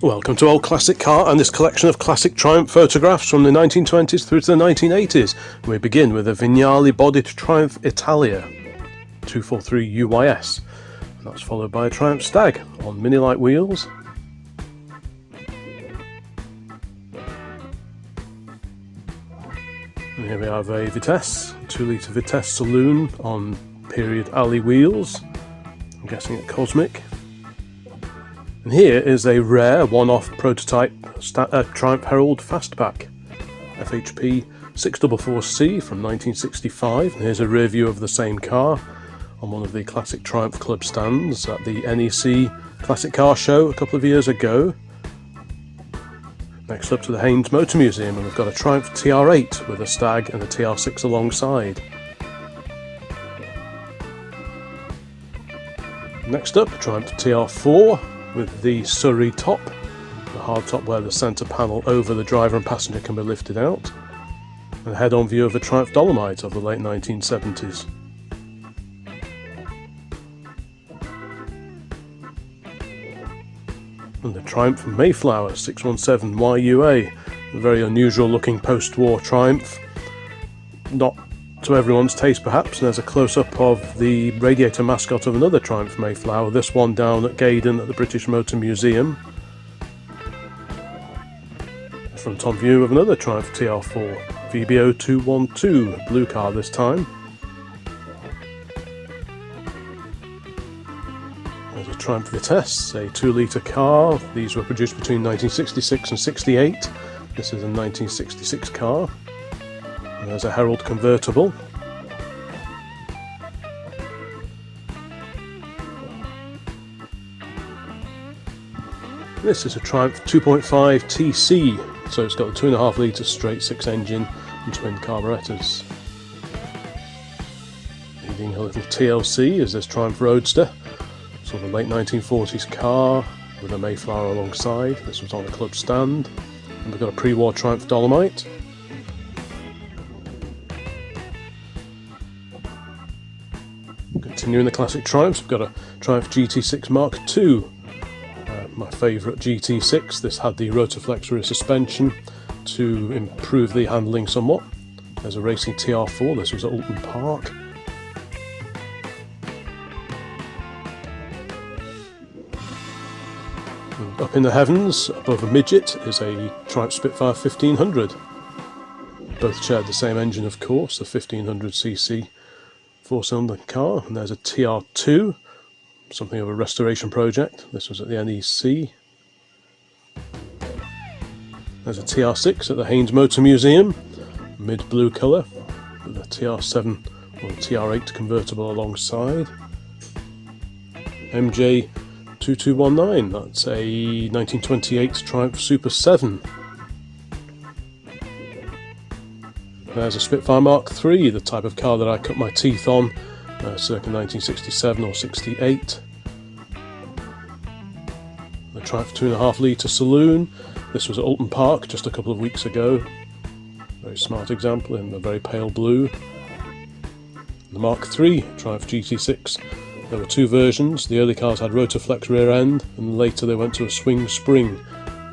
Welcome to Old Classic Car and this collection of classic Triumph photographs from the 1920s through to the 1980s. We begin with a Vignale-bodied Triumph Italia 243 UYS. And that's followed by a Triumph Stag on mini-light wheels. And here we have a Vitesse, 2-litre Vitesse saloon on period alley wheels. I'm guessing at Cosmic. And here is a rare one-off prototype Triumph Herald fastback, FHP 644C from 1965. And here's a rear view of the same car on one of the classic Triumph Club stands at the NEC Classic Car Show a couple of years ago. Next up to the Haynes Motor Museum, and we've got a Triumph TR8 with a Stag and a TR6 alongside. Next up, Triumph TR4 with the Surrey top, the hard top where the centre panel over the driver and passenger can be lifted out, and a head-on view of the Triumph Dolomite of the late 1970s. And the Triumph Mayflower 617 YUA, a very unusual looking post-war Triumph, not to everyone's taste perhaps. And there's a close-up of the radiator mascot of another Triumph Mayflower, this one down at Gaydon at the British Motor Museum. A front-on view of another Triumph TR4, VBO 212, blue car this time. There's a Triumph Vitesse, a 2-litre car. These were produced between 1966 and 68. This is a 1966 car. And there's a Herald convertible. This is a Triumph 2.5 TC, so it's got a 2.5 litre straight 6 engine and twin carburettors. Leading a little TLC is this Triumph Roadster, sort of a late 1940s car with a Mayflower alongside. This was on a club stand. And we've got a pre-war Triumph Dolomite. Continuing the classic Triumphs, we've got a Triumph GT6 Mk3, my favourite GT6. This had the Rotoflex rear suspension to improve the handling somewhat. There's a racing TR4, this was at Alton Park. And up in the heavens, above a midget, is a Triumph Spitfire 1500. Both shared the same engine, of course, the 1500cc 4-cylinder car. And there's a TR2, something of a restoration project. This was at the NEC. There's a TR6 at the Haynes Motor Museum, mid blue colour, with a TR7 or TR8 convertible alongside. MJ2219, that's a 1928 Triumph Super 7. There's a Spitfire Mk3, the type of car that I cut my teeth on circa 1967 or 68. The Triumph 2.5 litre saloon. This was at Alton Park just a couple of weeks ago. Very smart example in a very pale blue. The Mk3 Triumph GT6. There were two versions. The early cars had Rotoflex rear end, and later they went to a swing spring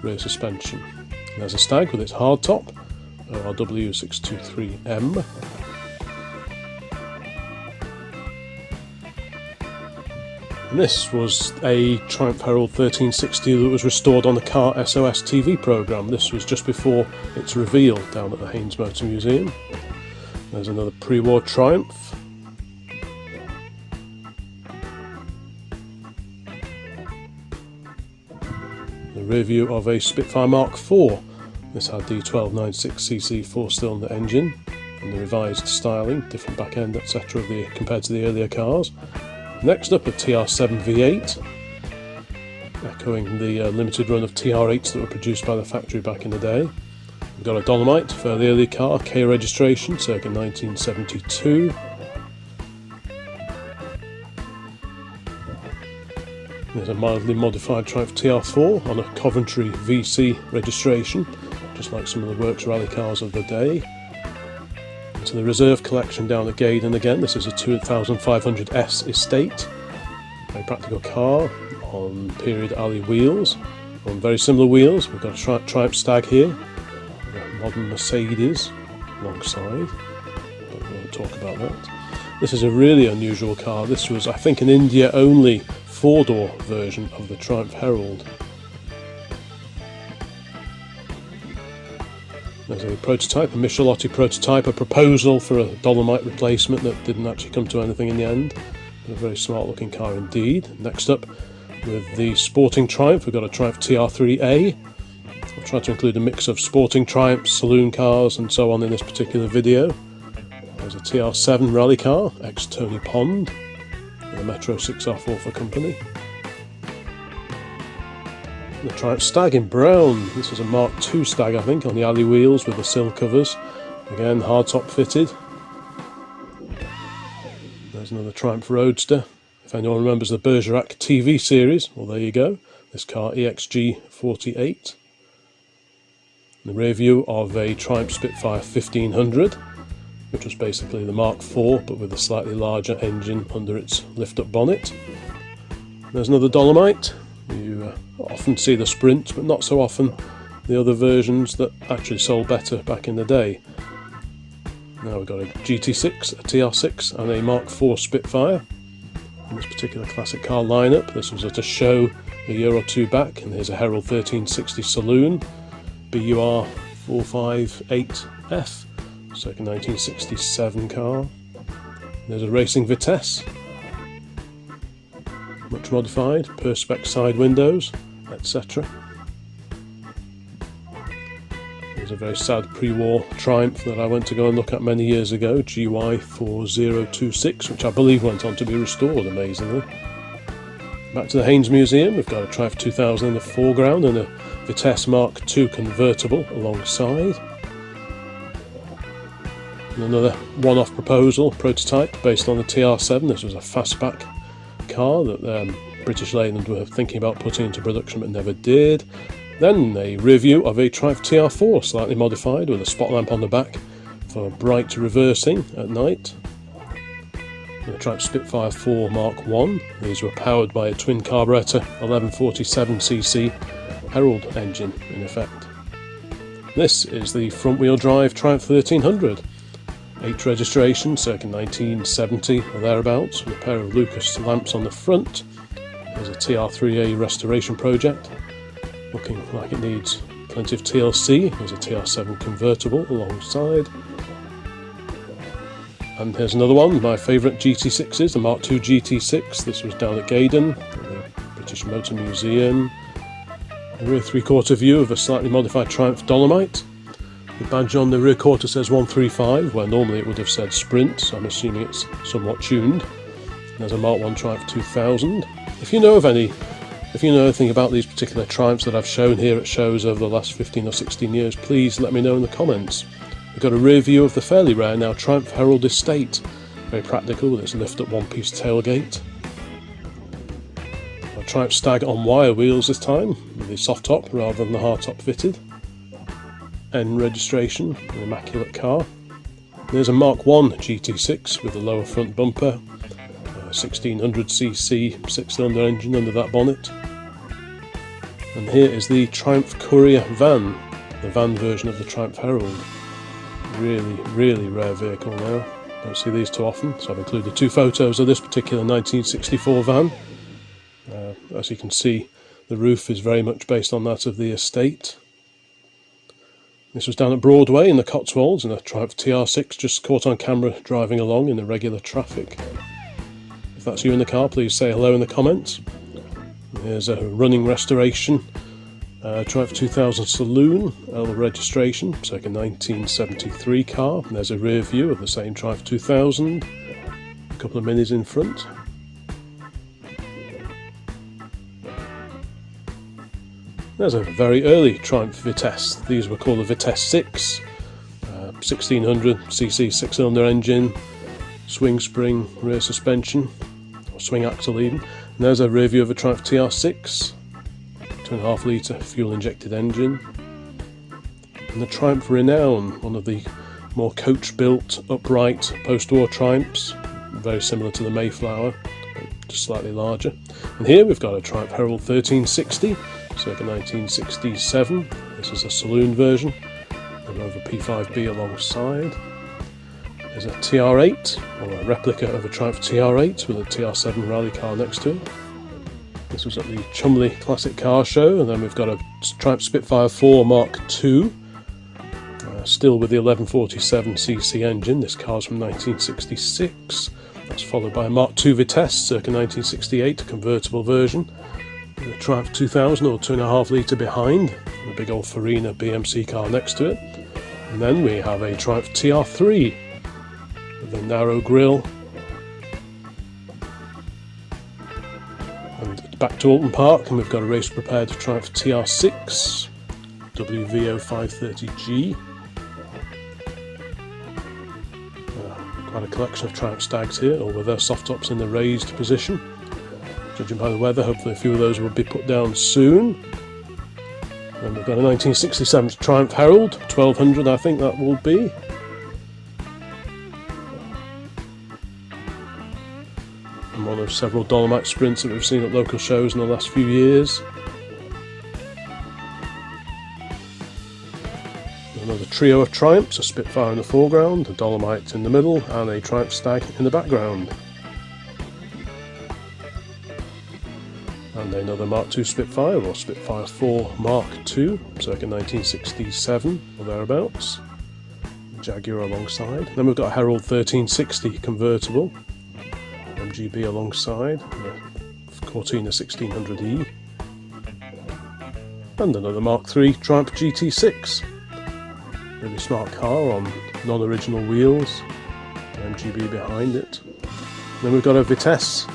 rear suspension. And there's a Stag with its hard top, ORW623M. And this was a Triumph Herald 1360 that was restored on the Car SOS TV programme. This was just before its reveal down at the Haynes Motor Museum. There's another pre-war Triumph. The rear view of a Spitfire Mark IV. This had the 1296cc 4-cylinder engine and the revised styling, different back end, etc. compared to the earlier cars. Next up, a TR7 V8, echoing the limited run of TR8s that were produced by the factory back in the day. We've got a Dolomite, fairly early car, K registration, circa 1972. There's a mildly modified Triumph TR4 on a Coventry VC registration, just like some of the Works rally cars of the day. To the reserve collection down at Gaydon again. This is a 2500S Estate, very practical car on period alley wheels. On very similar wheels, we've got a Triumph Stag here, a modern Mercedes alongside, but we won't talk about that. This is a really unusual car. This was, I think, an India only 4-door version of the Triumph Herald. There's a prototype, a Michelotti prototype, a proposal for a Dolomite replacement that didn't actually come to anything in the end. But a very smart looking car indeed. Next up, with the sporting Triumph, we've got a Triumph TR3A. I've tried to include a mix of sporting Triumphs, saloon cars and so on in this particular video. There's a TR7 rally car, ex-Tony Pond, with a Metro 6R4 for company. The Triumph Stag in brown. This is a Mark II Stag, I think, on the alley wheels with the sill covers. Again, hardtop fitted. There's another Triumph Roadster. If anyone remembers the Bergerac TV series, well, there you go. This car, EXG48. The rear view of a Triumph Spitfire 1500, which was basically the Mark IV, but with a slightly larger engine under its lift-up bonnet. There's another Dolomite. You often see the Sprint, but not so often the other versions that actually sold better back in the day. Now we've got a GT6, a TR6 and a Mark IV Spitfire. In this particular classic car lineup, this was at a show a year or two back, and here's a Herald 1360 Saloon, BUR 458F, circa 1967 car. There's a racing Vitesse, much modified, Perspex side windows, etc. There's a very sad pre-war Triumph that I went to go and look at many years ago, GY4026, which I believe went on to be restored, amazingly. Back to the Haynes Museum, we've got a Triumph 2000 in the foreground and a Vitesse Mark II convertible alongside. And another one-off prototype based on the TR7. This was a fastback car that British Leyland were thinking about putting into production but never did. Then a review of a Triumph TR4, slightly modified, with a spot lamp on the back for bright reversing at night. And a Triumph Spitfire 4 Mark I. These were powered by a twin carburettor 1147cc Herald engine in effect. This is the front wheel drive Triumph 1300. 8 registration, circa 1970 or thereabouts, with a pair of Lucas lamps on the front. There's a TR3A restoration project, looking like it needs plenty of TLC. There's a TR7 convertible alongside. And here's another one, my favourite GT6s, the Mark II GT6. This was down at Gaydon, at the British Motor Museum. A rear three-quarter view of a slightly modified Triumph Dolomite. The badge on the rear quarter says 135, where normally it would have said Sprint, so I'm assuming it's somewhat tuned. There's a Mark I Triumph 2000. If you know anything about these particular Triumphs that I've shown here at shows over the last 15 or 16 years, please let me know in the comments. We've got a rear view of the fairly rare now Triumph Herald Estate. Very practical with its lift-up one-piece tailgate. A Triumph Stag on wire wheels this time, with the soft top rather than the hard top fitted. N registration, an immaculate car. There's a Mark I GT6 with a lower front bumper, a 1600cc 6-cylinder engine under that bonnet. And here is the Triumph Courier van, the van version of the Triumph Herald. Really rare vehicle now. Don't see these too often, so I've included 2 photos of this particular 1964 van. As you can see, the roof is very much based on that of the estate. This was down at Broadway in the Cotswolds, and a Triumph TR6 just caught on camera driving along in irregular traffic. If that's you in the car, please say hello in the comments. Here's a running restoration Triumph 2000 Saloon, L registration, circa 1973 car. And there's a rear view of the same Triumph 2000, a couple of minis in front. There's a very early Triumph Vitesse. These were called the Vitesse 6, 1600cc 6-cylinder engine, swing spring rear suspension, or swing axle even. And there's a rear view of a Triumph TR6, 2.5 litre fuel injected engine. And the Triumph Renown, one of the more coach built upright post-war Triumphs, very similar to the Mayflower, just slightly larger. And here we've got a Triumph Herald 1360, circa 1967. This is a saloon version. The Rover P5B alongside. There's a TR8, or a replica of a Triumph TR8 with a TR7 rally car next to it. This was at the Cholmondeley Classic Car Show, and then we've got a Triumph Spitfire 4 Mark II, still with the 1147cc engine. This car's from 1966. That's followed by a Mark II Vitesse, circa 1968, a convertible version. The Triumph 2000, or 2.5 litre behind, and a big old Farina BMC car next to it. And then we have a Triumph TR3 with a narrow grille. And back to Alton Park, and we've got a race prepared Triumph TR6 WVO 530G. Quite a collection of Triumph Stags here, all with their soft tops in the raised position. Judging by the weather, hopefully a few of those will be put down soon. And we've got a 1967 Triumph Herald, 1200 I think that will be. And one of several Dolomite sprints that we've seen at local shows in the last few years. Another trio of Triumphs, a Spitfire in the foreground, a Dolomite in the middle, and a Triumph Stag in the background. And another Mark II Spitfire, or Spitfire 4 Mark II, circa 1967 or thereabouts. Jaguar alongside. Then we've got a Herald 1360 convertible, MGB alongside, a Cortina 1600E. And another Mark III Triumph GT6. Really smart car on non-original wheels, MGB behind it. Then we've got a Vitesse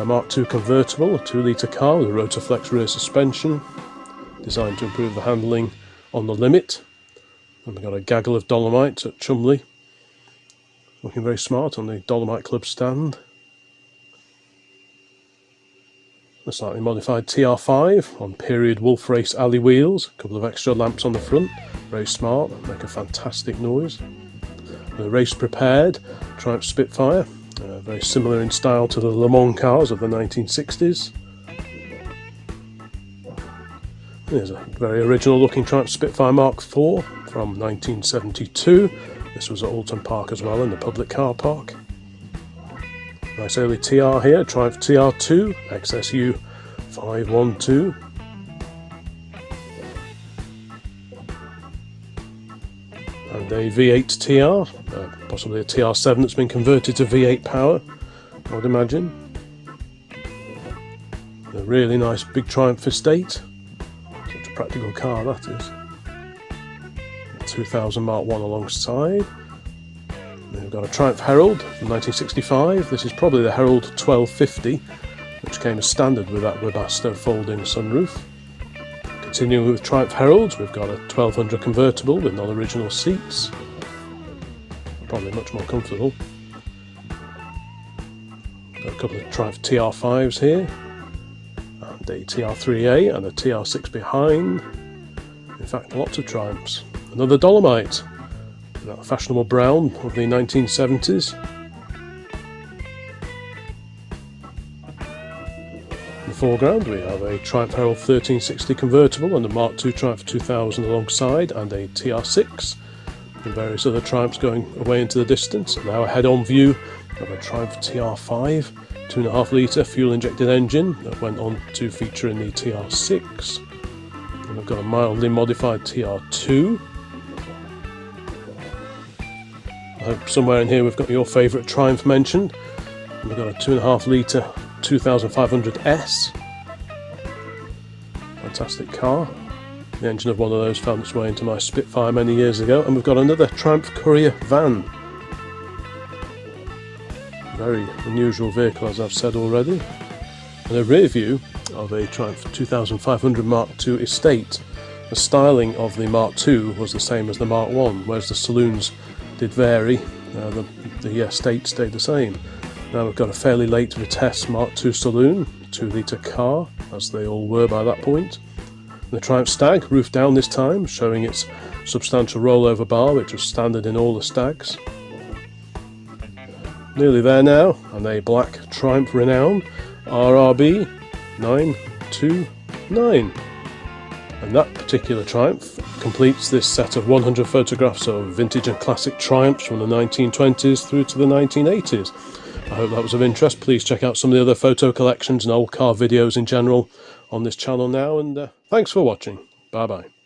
Mark II convertible, a 2 litre car with a Rotoflex rear suspension, designed to improve the handling on the limit. And we've got a gaggle of Dolomite at Cholmondeley, looking very smart on the Dolomite Club stand. A slightly modified TR5 on period Wolf Race alley wheels, a couple of extra lamps on the front, very smart, make a fantastic noise. The race prepared Triumph Spitfire, very similar in style to the Le Mans cars of the 1960s. There's a very original looking Triumph Spitfire Mark IV from 1972. This was at Alton Park as well, in the public car park. Nice early TR here, Triumph TR2, XSU 512. And a V8 TR, possibly a TR7 that's been converted to V8 power, I would imagine. A really nice big Triumph Estate, such a practical car that is. 2000 Mark I alongside. We've got a Triumph Herald from 1965. This is probably the Herald 1250, which came as standard with that Webasto folding sunroof. Continuing with Triumph Heralds, we've got a 1200 convertible with non-original seats. Probably much more comfortable. Got a couple of Triumph TR5s here, and a TR3A and a TR6 behind. In fact, lots of Triumphs. Another Dolomite. That fashionable brown of the 1970s. In the foreground we have a Triumph Herald 1360 convertible and a Mark II Triumph 2000 alongside, and a TR6 and various other Triumphs going away into the distance. And now a head-on view of a Triumph TR5 2.5 litre fuel injected engine that went on to feature in the TR6. And we've got a mildly modified TR2. I hope somewhere in here we've got your favourite Triumph mentioned. And we've got a 2.5 litre 2500S. Fantastic car. The engine of one of those found its way into my Spitfire many years ago. And we've got another Triumph Courier van. Very unusual vehicle, as I've said already. And a rear view of a Triumph 2500 Mark II Estate. The styling of the Mark II was the same as the Mark I, whereas the saloons did vary. The Estate stayed the same. Now we've got a fairly late Vitesse Mark II saloon, 2 litre car, as they all were by that point. The Triumph Stag, roof down this time, showing its substantial rollover bar, which was standard in all the Stags. Nearly there now, and a black Triumph Renown RRB 929. And that particular Triumph completes this set of 100 photographs of vintage and classic Triumphs from the 1920s through to the 1980s. I hope that was of interest. Please check out some of the other photo collections and old car videos in general on this channel now, and thanks for watching. Bye bye.